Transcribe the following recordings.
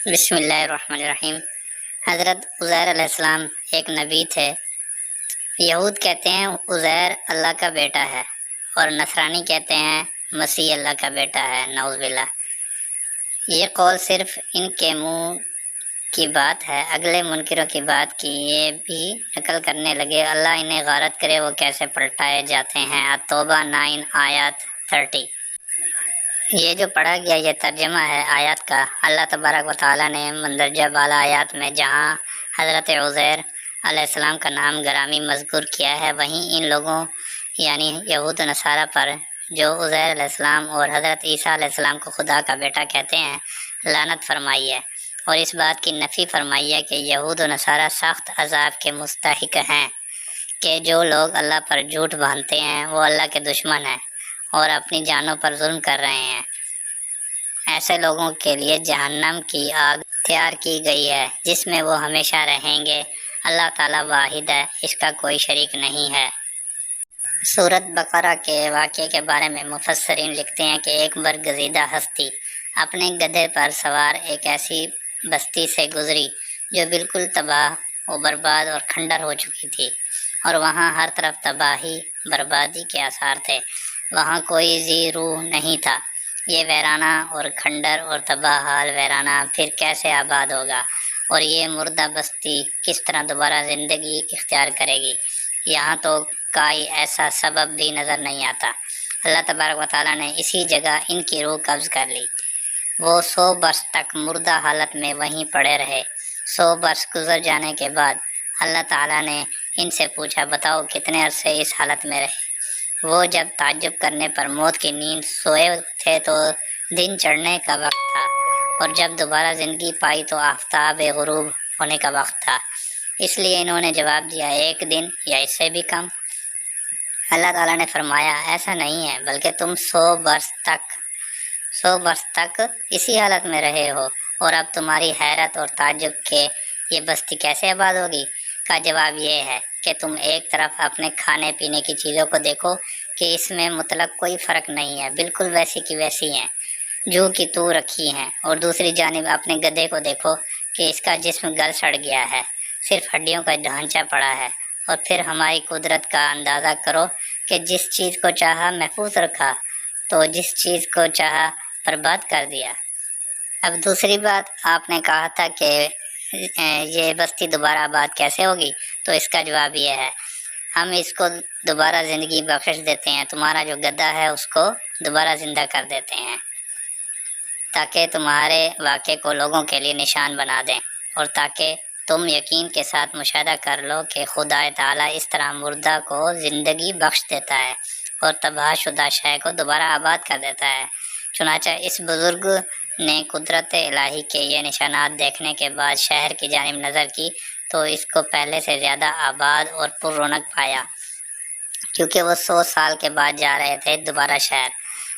بسم اللہ الرحمن الرحیم۔ حضرت عزیر علیہ السلام ایک نبی تھے۔ یہود کہتے ہیں عزیر اللہ کا بیٹا ہے، اور نصرانی کہتے ہیں مسیح اللہ کا بیٹا ہے، نعوذ باللہ۔ یہ قول صرف ان کے منہ کی بات ہے، اگلے منکروں کی بات کی یہ بھی نقل کرنے لگے۔ اللہ انہیں غارت کرے وہ کیسے پلٹائے جاتے ہیں۔ التوبہ 9 آیات 30۔ یہ جو پڑھا گیا یہ ترجمہ ہے آیات کا۔ اللہ تبارک و تعالیٰ نے مندرجہ بالا آیات میں جہاں حضرت عزیر علیہ السلام کا نام گرامی مذکور کیا ہے، وہیں ان لوگوں یعنی یہود و نصارہ پر جو عزیر علیہ السلام اور حضرت عیسیٰ علیہ السلام کو خدا کا بیٹا کہتے ہیں لعنت فرمائی ہے، اور اس بات کی نفی فرمائی ہے کہ یہود و نصارہ سخت عذاب کے مستحق ہیں، کہ جو لوگ اللہ پر جھوٹ باندھتے ہیں وہ اللہ کے دشمن ہیں اور اپنی جانوں پر ظلم کر رہے ہیں۔ ایسے لوگوں کے لیے جہنم کی آگ تیار کی گئی ہے جس میں وہ ہمیشہ رہیں گے۔ اللہ تعالیٰ واحد ہے، اس کا کوئی شریک نہیں ہے۔ سورۃ بقرہ کے واقعے کے بارے میں مفسرین لکھتے ہیں کہ ایک برگزیدہ ہستی اپنے گدھے پر سوار ایک ایسی بستی سے گزری جو بالکل تباہ و برباد اور کھنڈر ہو چکی تھی، اور وہاں ہر طرف تباہی بربادی کے آثار تھے۔ وہاں کوئی ذی روح نہیں تھا۔ یہ ویرانہ اور کھنڈر اور تباہ حال ویرانہ پھر کیسے آباد ہوگا، اور یہ مردہ بستی کس طرح دوبارہ زندگی اختیار کرے گی؟ یہاں تو کوئی ایسا سبب بھی نظر نہیں آتا۔ اللہ تبارک و تعالیٰ نے اسی جگہ ان کی روح قبض کر لی۔ وہ 100 برس تک مردہ حالت میں وہیں پڑے رہے۔ 100 برس گزر جانے کے بعد اللہ تعالیٰ نے ان سے پوچھا، بتاؤ کتنے عرصے اس حالت میں رہے؟ وہ جب تعجب کرنے پر موت کی نیند سوئے تھے تو دن چڑھنے کا وقت تھا، اور جب دوبارہ زندگی پائی تو آفتاب غروب ہونے کا وقت تھا۔ اس لیے انہوں نے جواب دیا، 1 دن یا اس سے بھی کم۔ اللہ تعالیٰ نے فرمایا، ایسا نہیں ہے، بلکہ تم 100 برس تک اسی حالت میں رہے ہو، اور اب تمہاری حیرت اور تعجب کہ یہ بستی کیسے آباد ہوگی کا جواب یہ ہے کہ تم ایک طرف اپنے کھانے پینے کی چیزوں کو دیکھو کہ اس میں مطلق کوئی فرق نہیں ہے، بالکل ویسی کی ویسی ہیں جو کہ تو رکھی ہیں، اور دوسری جانب اپنے گدھے کو دیکھو کہ اس کا جسم گل سڑ گیا ہے، صرف ہڈیوں کا ڈھانچہ پڑا ہے، اور پھر ہماری قدرت کا اندازہ کرو کہ جس چیز کو چاہا محفوظ رکھا تو جس چیز کو چاہا برباد کر دیا۔ اب دوسری بات، آپ نے کہا تھا کہ یہ بستی دوبارہ آباد کیسے ہوگی، تو اس کا جواب یہ ہے، ہم اس کو دوبارہ زندگی بخش دیتے ہیں، تمہارا جو گدھا ہے اس کو دوبارہ زندہ کر دیتے ہیں تاکہ تمہارے واقعے کو لوگوں کے لیے نشان بنا دیں، اور تاکہ تم یقین کے ساتھ مشاہدہ کر لو کہ خدا تعالیٰ اس طرح مردہ کو زندگی بخش دیتا ہے اور تباہ شدہ شے کو دوبارہ آباد کر دیتا ہے۔ چنانچہ اس بزرگ نے قدرت الہی کے یہ نشانات دیکھنے کے بعد شہر کی جانب نظر کی تو اس کو پہلے سے زیادہ آباد اور پر رونق پایا، کیونکہ وہ 100 سال کے بعد جا رہے تھے دوبارہ شہر۔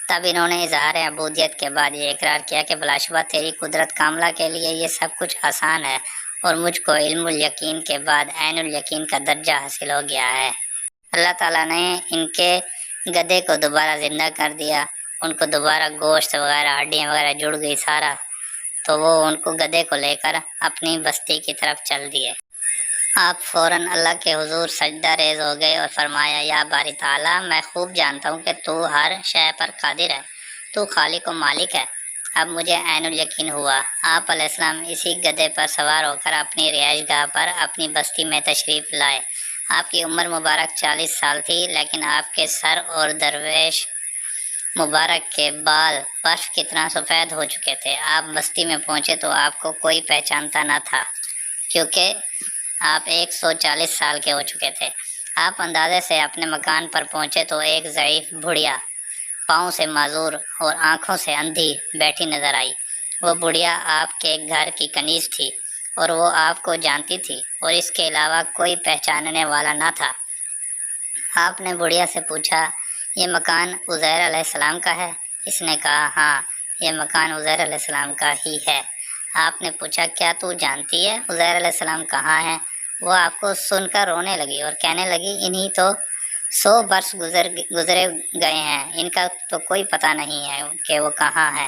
تب انہوں نے اظہار عبودیت کے بعد یہ اقرار کیا کہ بلا شبہ تیری قدرت کاملہ کے لیے یہ سب کچھ آسان ہے، اور مجھ کو علم الیقین کے بعد عین الیقین کا درجہ حاصل ہو گیا ہے۔ اللہ تعالیٰ نے ان کے گدھے کو دوبارہ زندہ کر دیا، ان کو دوبارہ گوشت وغیرہ ہڈیاں وغیرہ جڑ گئی سارا، تو وہ ان کو گدھے کو لے کر اپنی بستی کی طرف چل دیے۔ آپ فوراً اللہ کے حضور سجدہ ریز ہو گئے اور فرمایا، یا باری تعالیٰ، میں خوب جانتا ہوں کہ تو ہر شے پر قادر ہے، تو خالق و مالک ہے۔ اب مجھے عین الیقین ہوا۔ آپ علیہ السلام اسی گدھے پر سوار ہو کر اپنی رہائش گاہ پر اپنی بستی میں تشریف لائے۔ آپ کی عمر مبارک 40 سال تھی، لیکن آپ کے سر اور درویش مبارک کے بال برف کی طرح سفید ہو چکے تھے۔ آپ بستی میں پہنچے تو آپ کو کوئی پہچانتا نہ تھا، کیونکہ آپ 140 سال کے ہو چکے تھے۔ آپ اندازے سے اپنے مکان پر پہنچے تو ایک ضعیف بڑھیا، پاؤں سے معذور اور آنکھوں سے اندھی بیٹھی نظر آئی۔ وہ بڑھیا آپ کے گھر کی کنیز تھی، اور وہ آپ کو جانتی تھی، اور اس کے علاوہ کوئی پہچاننے والا نہ تھا۔ آپ نے بڑھیا سے پوچھا، یہ مکان عزیر علیہ السلام کا ہے؟ اس نے کہا، ہاں، یہ مکان عزیر علیہ السلام کا ہی ہے۔ آپ نے پوچھا، کیا تو جانتی ہے عزیر علیہ السلام کہاں ہے؟ وہ آپ کو سن کر رونے لگی اور کہنے لگی، انہی تو 100 برس گزرے گئے ہیں، ان کا تو کوئی پتہ نہیں ہے کہ وہ کہاں ہے۔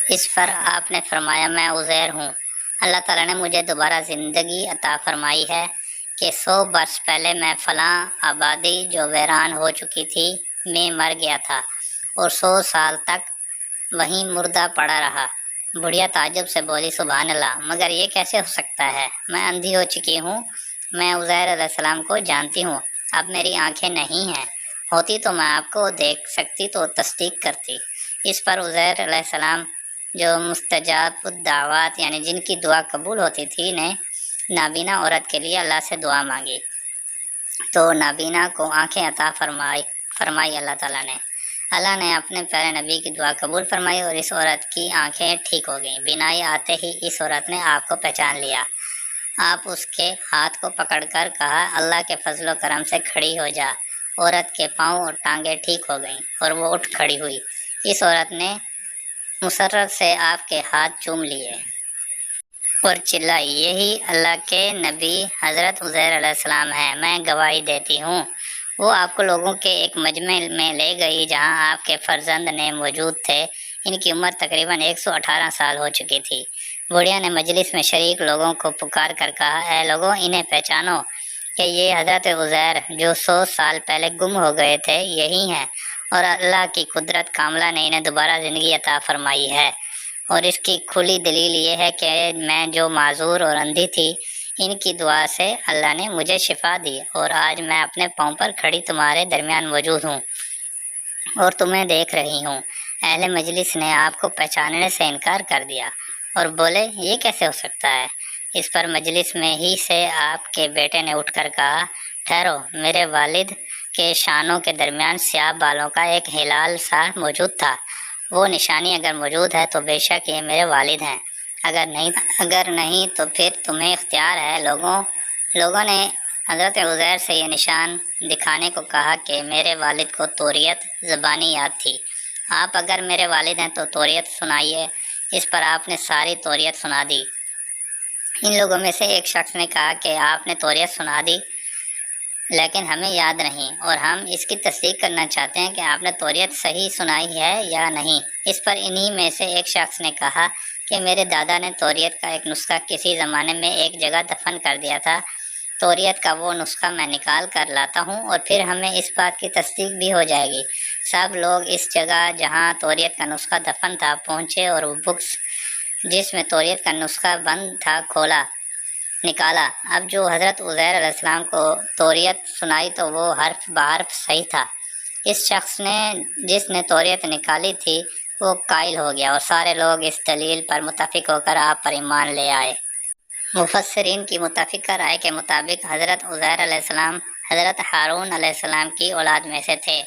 اس پر آپ نے فرمایا، میں عزیر ہوں، اللہ تعالیٰ نے مجھے دوبارہ زندگی عطا فرمائی ہے کہ 100 برس پہلے میں فلاں آبادی جو ویران ہو چکی تھی میں مر گیا تھا اور 100 سال تک وہیں مردہ پڑا رہا۔ بڑھیا تعجب سے بولی سبحان اللہ، مگر یہ کیسے ہو سکتا ہے؟ میں اندھی ہو چکی ہوں، میں عزیر علیہ السلام کو جانتی ہوں، اب میری آنکھیں نہیں ہیں، ہوتی تو میں آپ کو دیکھ سکتی تو تصدیق کرتی۔ اس پر عزیر علیہ السلام جو مستجاب الدعوات یعنی جن کی دعا قبول ہوتی تھی نے نابینا عورت کے لیے اللہ سے دعا مانگی تو نابینا کو آنکھیں عطا فرمائی اللہ نے اپنے پیارے نبی کی دعا قبول فرمائی اور اس عورت کی آنکھیں ٹھیک ہو گئیں۔ بینائی آتے ہی اس عورت نے آپ کو پہچان لیا۔ آپ اس کے ہاتھ کو پکڑ کر کہا اللہ کے فضل و کرم سے کھڑی ہو جا۔ عورت کے پاؤں اور ٹانگیں ٹھیک ہو گئیں اور وہ اٹھ کھڑی ہوئی۔ اس عورت نے مسرت سے آپ کے ہاتھ چوم لیے اور چلائی یہی اللہ کے نبی حضرت عزیر علیہ السلام ہیں، میں گواہی دیتی ہوں۔ وہ آپ کو لوگوں کے ایک مجمع میں لے گئی جہاں آپ کے فرزند نے موجود تھے۔ ان کی عمر تقریباً 118 سال ہو چکی تھی۔ بڑھیا نے مجلس میں شریک لوگوں کو پکار کر کہا اے لوگوں، انہیں پہچانو کہ یہ حضرت عزیر جو 100 سال پہلے گم ہو گئے تھے یہی ہیں، اور اللہ کی قدرت کاملہ نے انہیں دوبارہ زندگی عطا فرمائی ہے، اور اس کی کھلی دلیل یہ ہے کہ میں جو معذور اور اندھی تھی ان کی دعا سے اللہ نے مجھے شفا دی اور آج میں اپنے پاؤں پر کھڑی تمہارے درمیان موجود ہوں اور تمہیں دیکھ رہی ہوں۔ اہل مجلس نے آپ کو پہچاننے سے انکار کر دیا اور بولے یہ کیسے ہو سکتا ہے؟ اس پر مجلس میں ہی سے آپ کے بیٹے نے اٹھ کر کہا ٹھہرو، میرے والد کے شانوں کے درمیان سیاہ بالوں کا ایک ہلال سا موجود تھا، وہ نشانی اگر موجود ہے تو بے شک یہ میرے والد ہیں، اگر نہیں تو پھر تمہیں اختیار ہے۔ لوگوں نے حضرت عزیر سے یہ نشان دکھانے کو کہا کہ میرے والد کو توریت زبانی یاد تھی، آپ اگر میرے والد ہیں تو توریت سنائیے۔ اس پر آپ نے ساری توریت سنا دی۔ ان لوگوں میں سے ایک شخص نے کہا کہ آپ نے توریت سنا دی لیکن ہمیں یاد نہیں، اور ہم اس کی تصدیق کرنا چاہتے ہیں کہ آپ نے توریت صحیح سنائی ہے یا نہیں۔ اس پر انہی میں سے ایک شخص نے کہا کہ میرے دادا نے توریت کا ایک نسخہ کسی زمانے میں ایک جگہ دفن کر دیا تھا، توریت کا وہ نسخہ میں نکال کر لاتا ہوں اور پھر ہمیں اس بات کی تصدیق بھی ہو جائے گی۔ سب لوگ اس جگہ جہاں توریت کا نسخہ دفن تھا پہنچے اور وہ بکس جس میں توریت کا نسخہ بند تھا نکالا۔ اب جو حضرت عزیر علیہ السلام کو توریت سنائی تو وہ حرف بحرف صحیح تھا۔ اس شخص نے جس نے توریت نکالی تھی وہ قائل ہو گیا اور سارے لوگ اس دلیل پر متفق ہو کر آپ پر ایمان لے آئے۔ مفسرین کی متفقہ رائے کے مطابق حضرت عزیر علیہ السلام حضرت ہارون علیہ السلام کی اولاد میں سے تھے۔